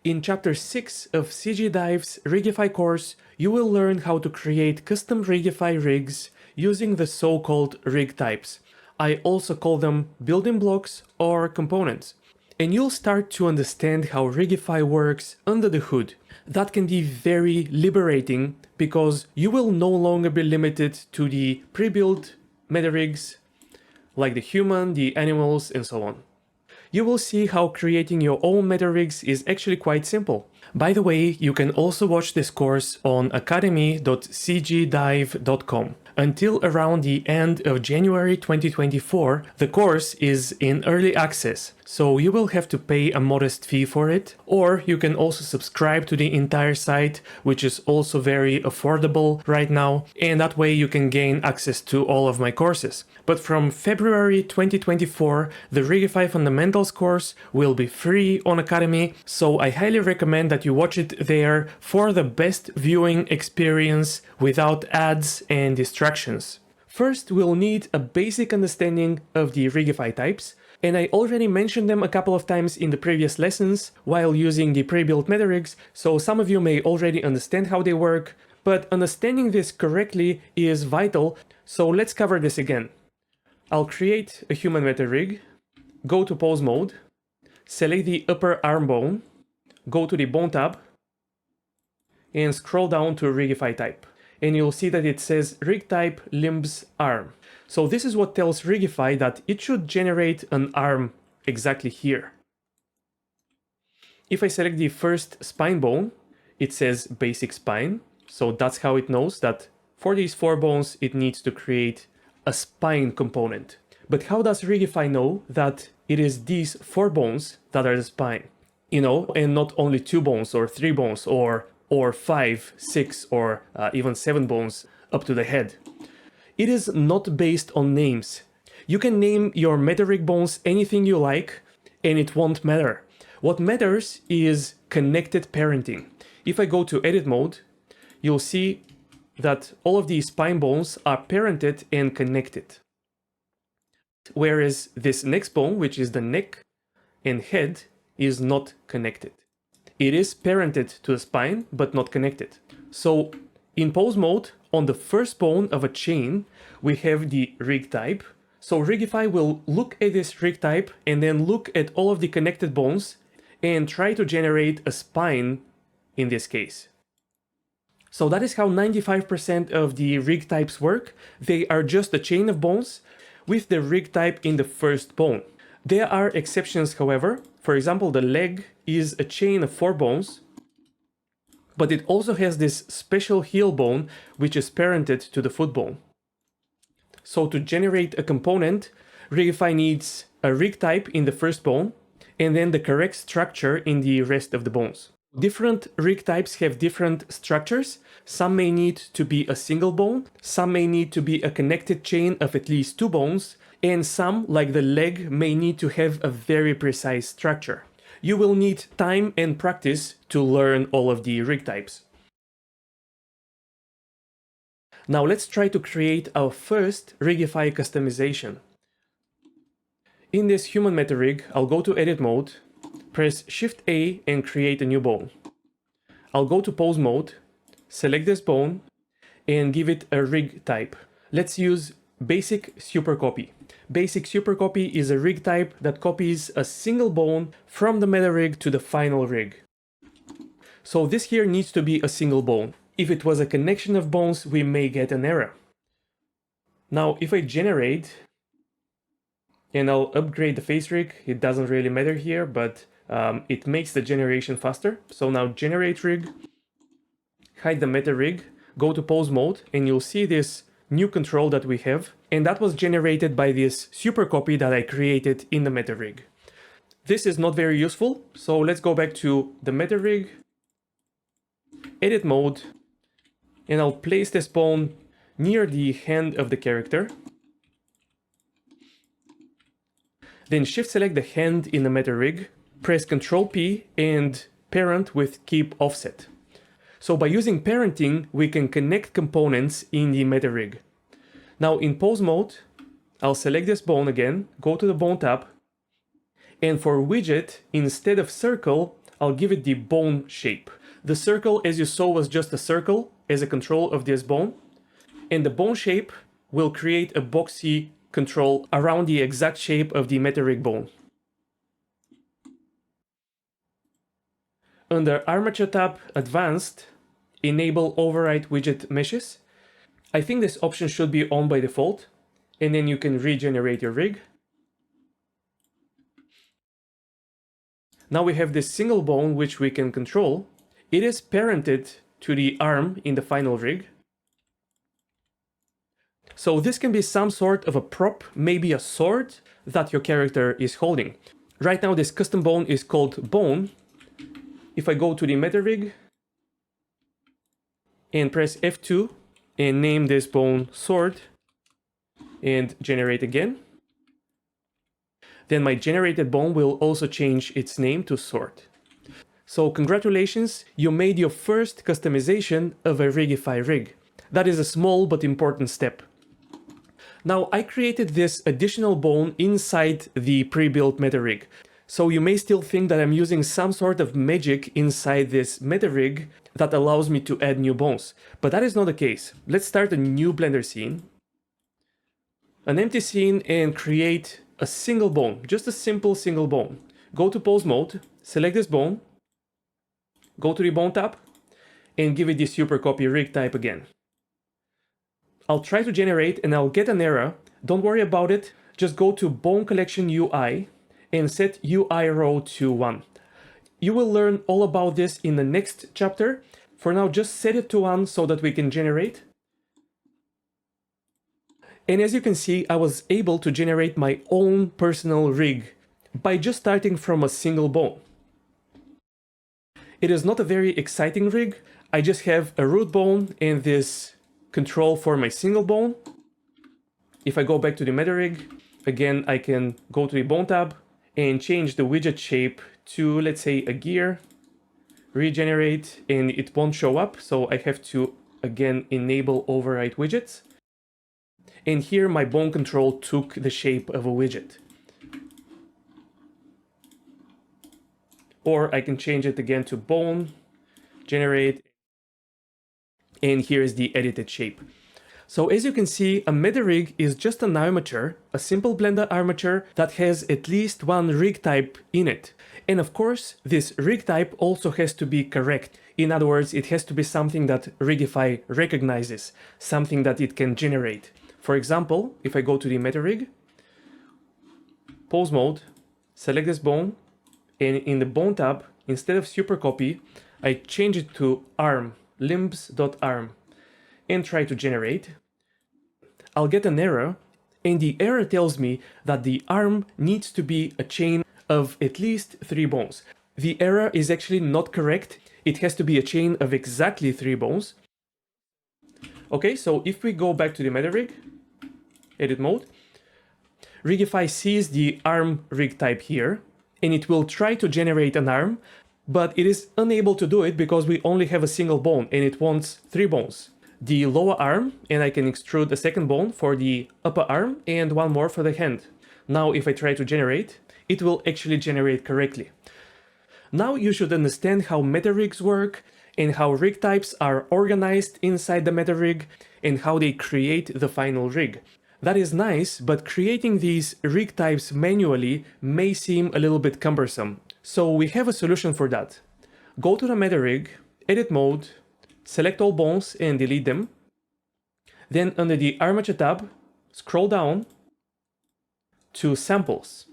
In Chapter 6 of CG Dive's Rigify course, you will learn how to create custom Rigify rigs using the so-called rig types. I also call them building blocks or components. And you'll start to understand how Rigify works under the hood. That can be very liberating because you will no longer be limited to the pre-built meta rigs like the human, the animals, and so on. You will see how creating your own meta rigs is actually quite simple. By the way, you can also watch this course on academy.cgdive.com. Until around the end of January 2024, the course is in early access, so you will have to pay a modest fee for it, or you can also subscribe to the entire site, which is also very affordable right now, and that way you can gain access to all of my courses. But from February 2024, the Rigify Fundamentals course will be free on Academy, so I highly recommend that you watch it there for the best viewing experience without ads and distractions. First, we'll need a basic understanding of the Rigify types, and I already mentioned them a couple of times in the previous lessons while using the pre-built meta rigs, so some of you may already understand how they work, but understanding this correctly is vital, so let's cover this again. I'll create a human meta rig, go to pose mode, select the upper arm bone, go to the bone tab, and scroll down to Rigify type. And you'll see that it says rig type limbs arm. So this is what tells Rigify that it should generate an arm exactly here. If I select the first spine bone, it says basic spine. So that's how it knows that for these 4 bones, it needs to create a spine component. But how does Rigify know that it is these 4 bones that are the spine? You know, and not only 2 bones or 3 bones or 5, 6, or even 7 bones up to the head. It is not based on names. You can name your meta rig bones anything you like, and it won't matter. What matters is connected parenting. If I go to edit mode, you'll see that all of these spine bones are parented and connected. Whereas this next bone, which is the neck and head, is not connected. It is parented to the spine, but not connected. So in pose mode, on the first bone of a chain, we have the rig type. So Rigify will look at this rig type and then look at all of the connected bones and try to generate a spine in this case. So that is how 95% of the rig types work. They are just a chain of bones with the rig type in the first bone. There are exceptions, however. For example, the leg is a chain of 4 bones, but it also has this special heel bone, which is parented to the foot bone. So to generate a component, Rigify needs a rig type in the first bone, and then the correct structure in the rest of the bones. Different rig types have different structures. Some may need to be a single bone, some may need to be a connected chain of at least 2 bones, and some, like the leg, may need to have a very precise structure. You will need time and practice to learn all of the rig types. Now let's try to create our first Rigify customization. In this human meta rig, I'll go to edit mode, press Shift A and create a new bone. I'll go to pose mode, select this bone, and give it a rig type. Let's use basic super copy. Basic super copy is a rig type that copies a single bone from the meta rig to the final rig. So this here needs to be a single bone. If it was a connection of bones, we may get an error. Now, if I generate, and I'll upgrade the face rig, it doesn't really matter here, but it makes the generation faster. So now generate rig, hide the meta rig, go to pose mode, and you'll see this new control that we have, and that was generated by this super copy that I created in the meta rig. This is not very useful, so let's go back to the meta rig, edit mode, and I'll place this bone near the hand of the character. Then shift select the hand in the meta rig, press Ctrl P and parent with keep offset. So by using parenting, we can connect components in the meta rig. Now in pose mode, I'll select this bone again, go to the bone tab, and for widget, instead of circle, I'll give it the bone shape. The circle, as you saw, was just a circle as a control of this bone. And the bone shape will create a boxy control around the exact shape of the meta-rig bone. Under Armature tab, Advanced, enable Override Widget Meshes. I think this option should be on by default, and then you can regenerate your rig. Now we have this single bone which we can control. It is parented to the arm in the final rig. So this can be some sort of a prop, maybe a sword that your character is holding. Right now this custom bone is called bone. If I go to the meta rig and press F2 and name this bone sword and generate again, then my generated bone will also change its name to sword. So congratulations, you made your first customization of a Rigify rig. That is a small but important step. Now I created this additional bone inside the pre-built meta rig. So you may still think that I'm using some sort of magic inside this meta rig that allows me to add new bones. But that is not the case. Let's start a new Blender scene. An empty scene and create a single bone, just a simple single bone. Go to pose mode, select this bone, go to the bone tab, and give it the super copy rig type again. I'll try to generate and I'll get an error. Don't worry about it. Just go to Bone Collection UI and set UI row to 1. You will learn all about this in the next chapter. For now, just set it to 1 so that we can generate. And as you can see, I was able to generate my own personal rig by just starting from a single bone. It is not a very exciting rig. I just have a root bone and this control for my single bone. If I go back to the meta rig, again, I can go to the bone tab and change the widget shape to, let's say, a gear, regenerate, and it won't show up. So I have to, again, enable override widgets. And here my bone control took the shape of a widget. Or I can change it again to bone, generate, and here is the edited shape. So as you can see, a meta rig is just an armature, a simple Blender armature that has at least one rig type in it. And of course, this rig type also has to be correct. In other words, it has to be something that Rigify recognizes, something that it can generate. For example, if I go to the meta rig, pose mode, select this bone, and in the bone tab, instead of super copy, I change it to arm, limbs.arm, and try to generate. I'll get an error, and the error tells me that the arm needs to be a chain of at least 3 bones. The error is actually not correct. It has to be a chain of exactly 3 bones. Okay, so if we go back to the meta rig, edit mode, Rigify sees the arm rig type here, and it will try to generate an arm, but it is unable to do it because we only have a single bone and it wants 3 bones. The lower arm, and I can extrude a second bone for the upper arm and one more for the hand. Now if I try to generate, it will actually generate correctly. Now you should understand how meta rigs work and how rig types are organized inside the meta rig and how they create the final rig. That is nice, but creating these rig types manually may seem a little bit cumbersome. So we have a solution for that. Go to the meta rig, edit mode, select all bones and delete them. Then under the Armature tab, scroll down to Samples.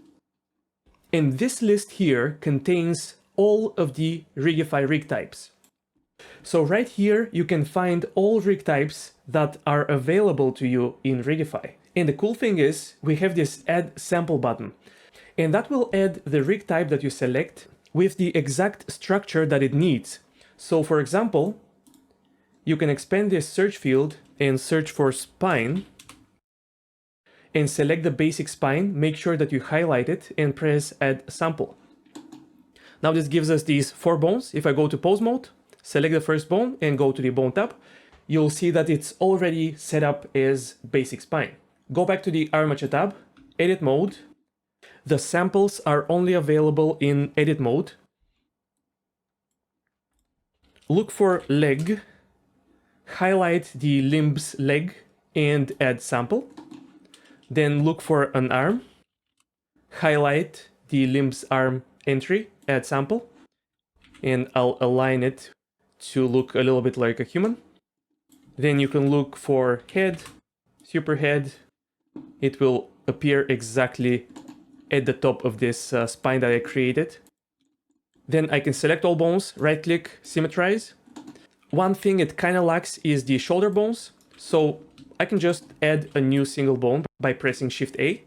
And this list here contains all of the Rigify rig types. So right here you can find all rig types that are available to you in Rigify. And the cool thing is we have this Add Sample button. And that will add the rig type that you select with the exact structure that it needs. So for example, you can expand this search field and search for spine and select the basic spine, make sure that you highlight it and press Add Sample. Now this gives us these 4 bones. If I go to pose mode, select the first bone and go to the bone tab, you'll see that it's already set up as basic spine. Go back to the Armature tab, edit mode. The samples are only available in edit mode. look for leg, highlight the limb's leg and add sample. Then look for an arm, highlight the limb's arm entry, add sample, and I'll align it to look a little bit like a human. Then you can look for head, super head. It will appear exactly at the top of this spine that I created. Then I can select all bones, right click, symmetrize. One thing it kind of lacks is the shoulder bones. So I can just add a new single bone by pressing Shift A.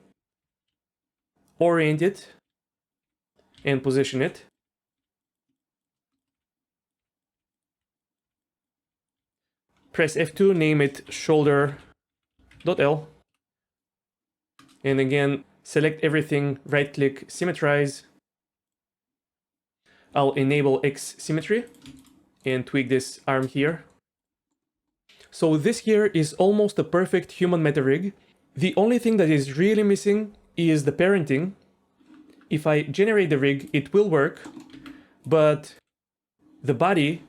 Orient it and position it. Press F2, name it shoulder.L. And again, select everything, right click, symmetrize. I'll enable X symmetry and tweak this arm here. So this here is almost a perfect human meta rig. The only thing that is really missing is the parenting. If I generate the rig, it will work, but the body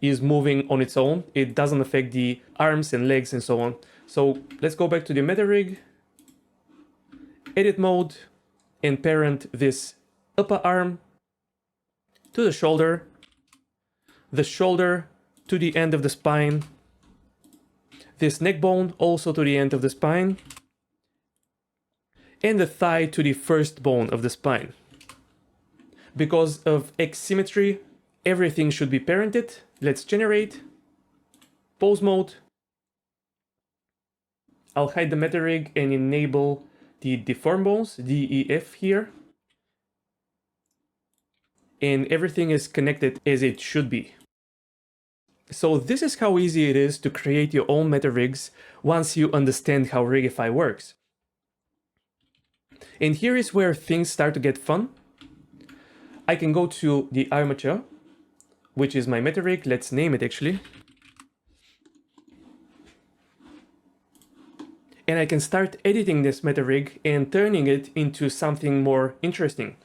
is moving on its own. It doesn't affect the arms and legs and so on. So let's go back to the meta rig, edit mode, and parent this upper arm to the shoulder to the end of the spine, this neck bone also to the end of the spine, and the thigh to the first bone of the spine. Because of X symmetry, everything should be parented. Let's generate, pose mode. I'll hide the meta rig and enable the deform bones, DEF here. And everything is connected as it should be. So this is how easy it is to create your own meta rigs once you understand how Rigify works. And here is where things start to get fun. I can go to the armature, which is my meta rig. Let's name it actually. And I can start editing this meta rig and turning it into something more interesting.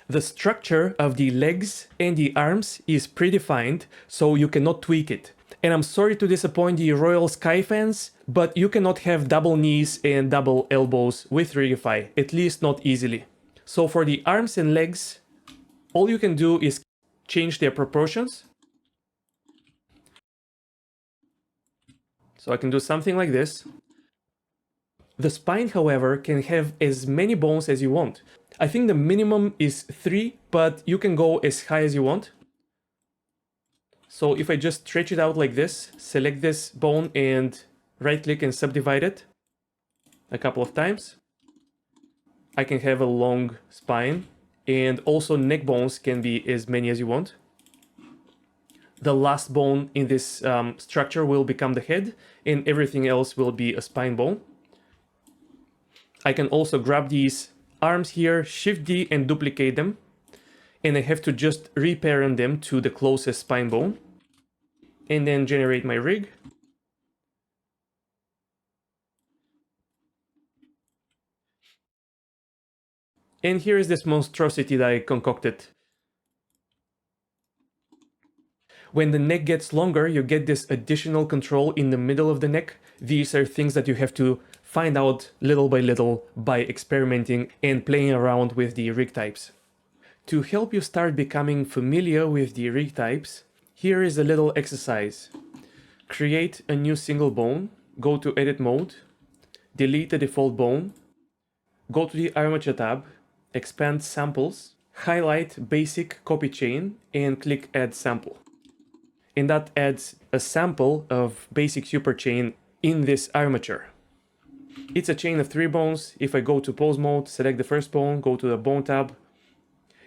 The structure of the legs and the arms is predefined, so you cannot tweak it. And I'm sorry to disappoint the Royal Sky fans, but you cannot have double knees and double elbows with Rigify, at least not easily. So for the arms and legs, all you can do is change their proportions. So I can do something like this. The spine, however, can have as many bones as you want. I think the minimum is 3, but you can go as high as you want. So if I just stretch it out like this, select this bone and right click and subdivide it a couple of times, I can have a long spine, and also neck bones can be as many as you want. The last bone in this structure will become the head, and everything else will be a spine bone. I can also grab these arms here, Shift D and duplicate them, and I have to just reparent them to the closest spine bone, and then generate my rig. And here is this monstrosity that I concocted. When the neck gets longer, you get this additional control in the middle of the neck. These are things that you have to find out little by little by experimenting and playing around with the rig types. To help you start becoming familiar with the rig types, here is a little exercise. Create a new single bone, go to edit mode, delete the default bone, go to the armature tab, expand samples, highlight basic copy chain and click add sample. And that adds a sample of basic super chain in this armature. It's a chain of 3 bones. If I go to pose mode, select the first bone, go to the bone tab,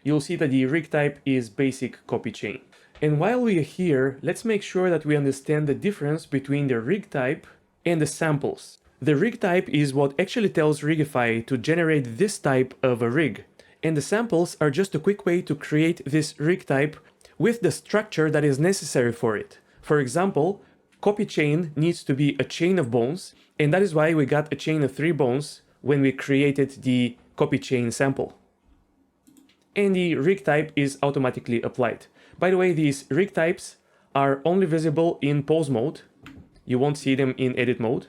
you'll see that the rig type is basic copy chain. And while we are here, let's make sure that we understand the difference between the rig type and the samples. The rig type is what actually tells Rigify to generate this type of a rig. And the samples are just a quick way to create this rig type with the structure that is necessary for it. For example, copy chain needs to be a chain of bones, and that is why we got a chain of 3 bones when we created the copy chain sample. and the rig type is automatically applied. By the way, these rig types are only visible in pose mode. You won't see them in edit mode.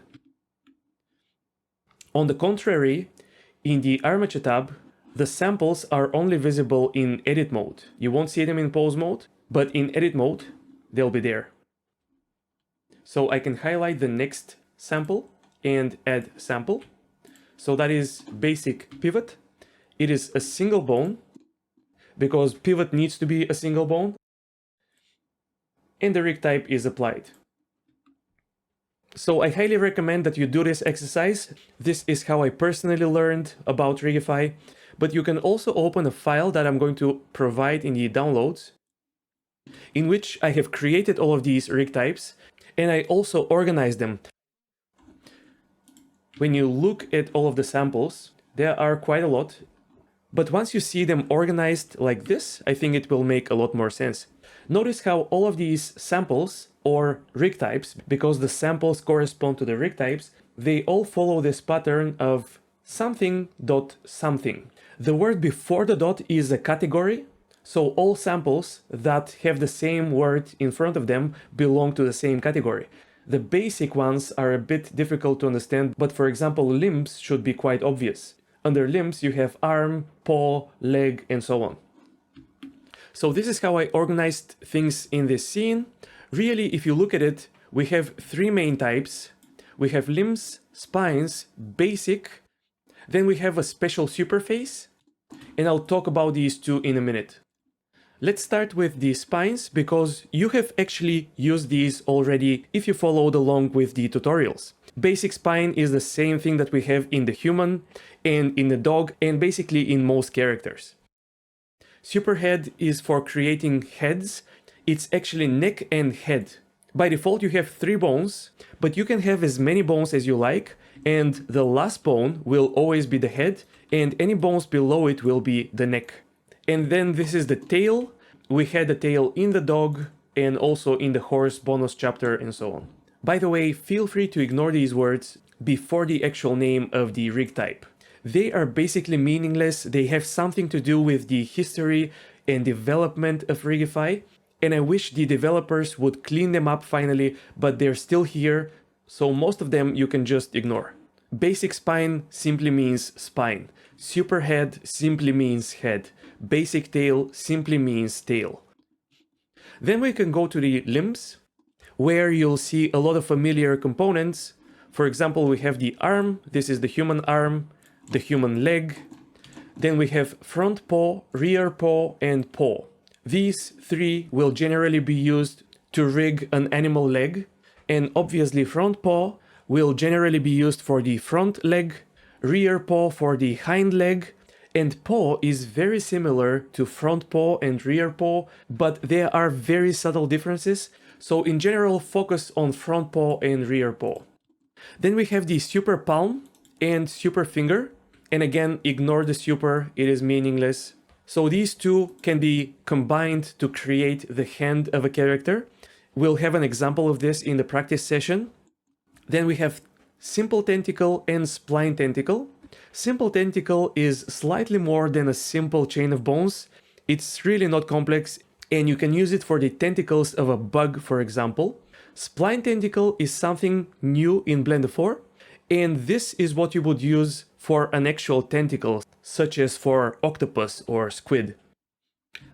On the contrary, in the armature tab, the samples are only visible in edit mode. You won't see them in pose mode, but in edit mode, they'll be there. So I can highlight the next sample and add sample. So that is basic pivot. It is a single bone because pivot needs to be a single bone. And the rig type is applied. So I highly recommend that you do this exercise. This is how I personally learned about Rigify, but you can also open a file that I'm going to provide in the downloads, in which I have created all of these rig types, and I also organized them. When you look at all of the samples, there are quite a lot, but once you see them organized like this, I think it will make a lot more sense. Notice how all of these samples or rig types, because the samples correspond to the rig types, they all follow this pattern of something dot something. The word before the dot is a category, so all samples that have the same word in front of them belong to the same category. The basic ones are a bit difficult to understand, but for example, limbs should be quite obvious. Under limbs, you have arm, paw, leg, and so on. So this is how I organized things in this scene. Really, if you look at it, we have three main types. We have limbs, spines, basic, then we have a special superface, and I'll talk about these two in a minute. Let's start with the spines, because you have actually used these already if you followed along with the tutorials. Basic spine is the same thing that we have in the human and in the dog and basically in most characters. Superhead is for creating heads. It's actually neck and head. By default, you have 3 bones, but you can have as many bones as you like, and the last bone will always be the head, and any bones below it will be the neck. And then this is the tail. We had the tail in the dog and also in the horse bonus chapter and so on. By the way, feel free to ignore these words before the actual name of the rig type. They are basically meaningless. They have something to do with the history and development of Rigify, and I wish the developers would clean them up finally, but they're still here, so most of them you can just ignore. Basic spine simply means spine. Superhead simply means head. Basic tail simply means tail. Then we can go to the limbs, where you'll see a lot of familiar components. For example, we have the arm. This is the human arm, the human leg. Then we have front paw, rear paw, and paw. These 3 will generally be used to rig an animal leg, and obviously front paw will generally be used for the front leg, rear paw for the hind leg, and paw is very similar to front paw and rear paw, but there are very subtle differences, so in general focus on front paw and rear paw. Then we have the super palm and super finger, and again ignore the super, it is meaningless. So these 2 can be combined to create the hand of a character. We'll have an example of this in the practice session. Then we have simple tentacle and spline tentacle. Simple tentacle is slightly more than a simple chain of bones. It's really not complex, and you can use it for the tentacles of a bug, for example. Spline tentacle is something new in Blender 4, and this is what you would use for an actual tentacle, such as for octopus or squid.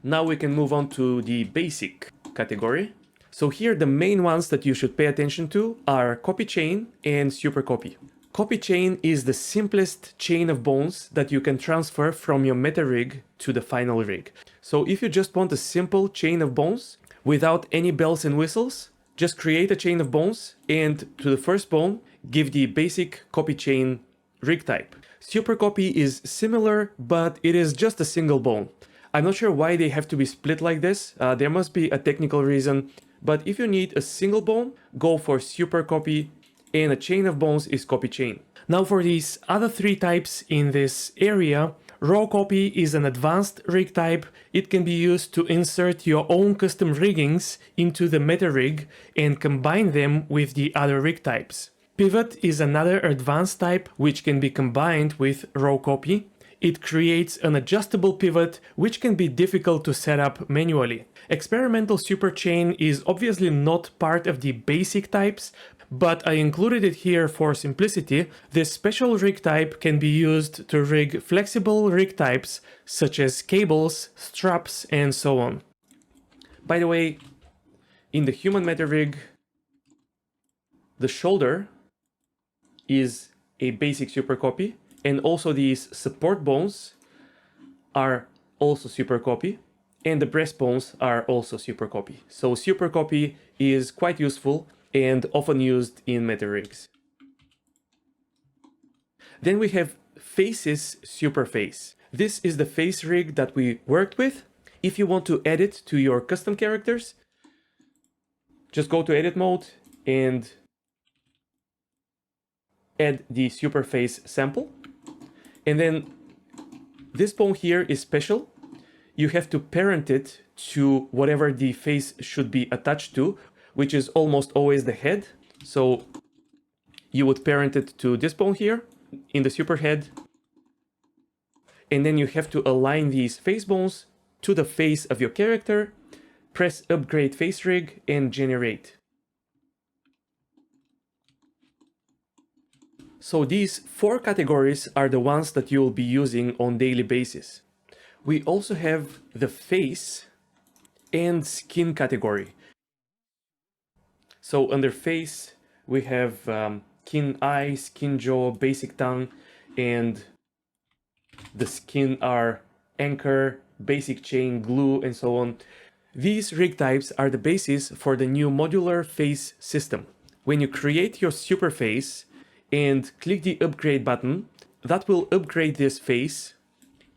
Now we can move on to the basic category. So here the main ones that you should pay attention to are copy chain and super copy. Copy chain is the simplest chain of bones that you can transfer from your meta rig to the final rig. So if you just want a simple chain of bones without any bells and whistles, just create a chain of bones and to the first bone give the basic copy chain rig type. Super copy is similar, but it is just a single bone. I'm not sure why they have to be split like this. There must be a technical reason, but if you need a single bone, go for super copy, and a chain of bones is copy chain. Now for these other 3 types in this area, raw copy is an advanced rig type. It can be used to insert your own custom riggings into the meta rig and combine them with the other rig types. Pivot is another advanced type which can be combined with raw copy. It creates an adjustable pivot, which can be difficult to set up manually. Experimental superchain is obviously not part of the basic types, but I included it here for simplicity. This special rig type can be used to rig flexible rig types such as cables, straps, and so on. By the way, in the human meta rig, the shoulder is a basic super copy, and also these support bones are also super copy, and the breastbones are also super copy. So super copy is quite useful and often used in meta rigs. Then we have faces super face. This is the face rig that we worked with. If you want to edit to your custom characters, just go to edit mode and add the super face sample. And then this bone here is special. You have to parent it to whatever the face should be attached to, which is almost always the head. So you would parent it to this bone here in the super head. And then you have to align these face bones to the face of your character, press upgrade face rig and generate. So these 4 categories are the ones that you will be using on daily basis. We also have the face and skin category. So under face, we have skin eye, skin jaw, basic tongue, and the skin are anchor, basic chain, glue, and so on. These rig types are the basis for the new modular face system. When you create your super face and click the upgrade button, that will upgrade this face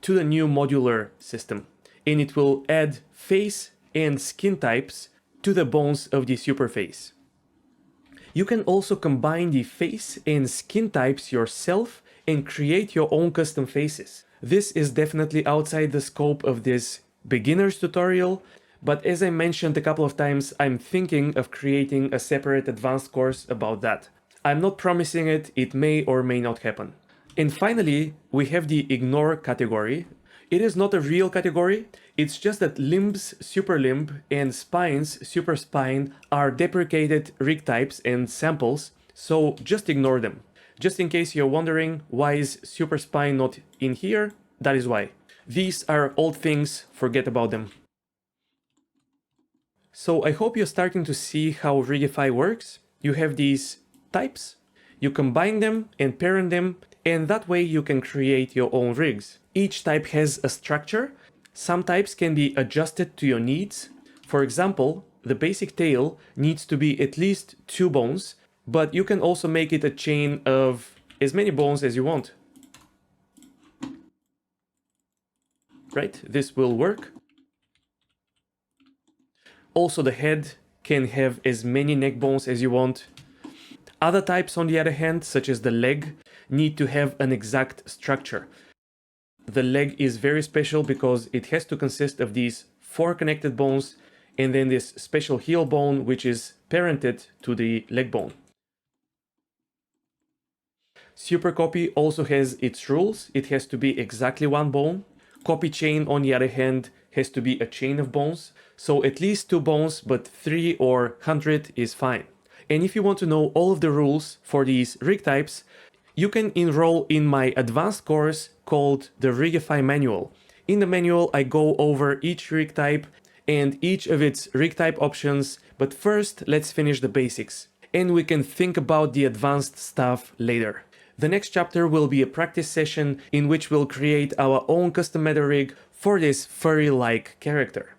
to the new modular system, and it will add face and skin types to the bones of the super face. You can also combine the face and skin types yourself and create your own custom faces. This is definitely outside the scope of this beginner's tutorial, but as I mentioned a couple of times, I'm thinking of creating a separate advanced course about that. I'm not promising it, it may or may not happen. And finally, we have the ignore category. It is not a real category, it's just that limbs, super limb, and spines, super spine, are deprecated rig types and samples, so just ignore them. Just in case you're wondering why is super spine not in here, that is why. These are old things, forget about them. So I hope you're starting to see how Rigify works. You have these types, you combine them and parent them, and that way you can create your own rigs. Each type has a structure. Some types can be adjusted to your needs. For example, the basic tail needs to be at least 2 bones, but you can also make it a chain of as many bones as you want. Right? This will work. Also, the head can have as many neck bones as you want. Other types, on the other hand, such as the leg, need to have an exact structure. The leg is very special because it has to consist of these 4 connected bones and then this special heel bone, which is parented to the leg bone. Super copy also has its rules. It has to be exactly 1 bone. Copy chain, on the other hand, has to be a chain of bones. So at least 2 bones, but 3 or 100 is fine. And if you want to know all of the rules for these rig types, you can enroll in my advanced course called the Rigify Manual. In the manual, I go over each rig type and each of its rig type options, but first let's finish the basics. And we can think about the advanced stuff later. The next chapter will be a practice session in which we'll create our own custom meta rig for this furry-like character.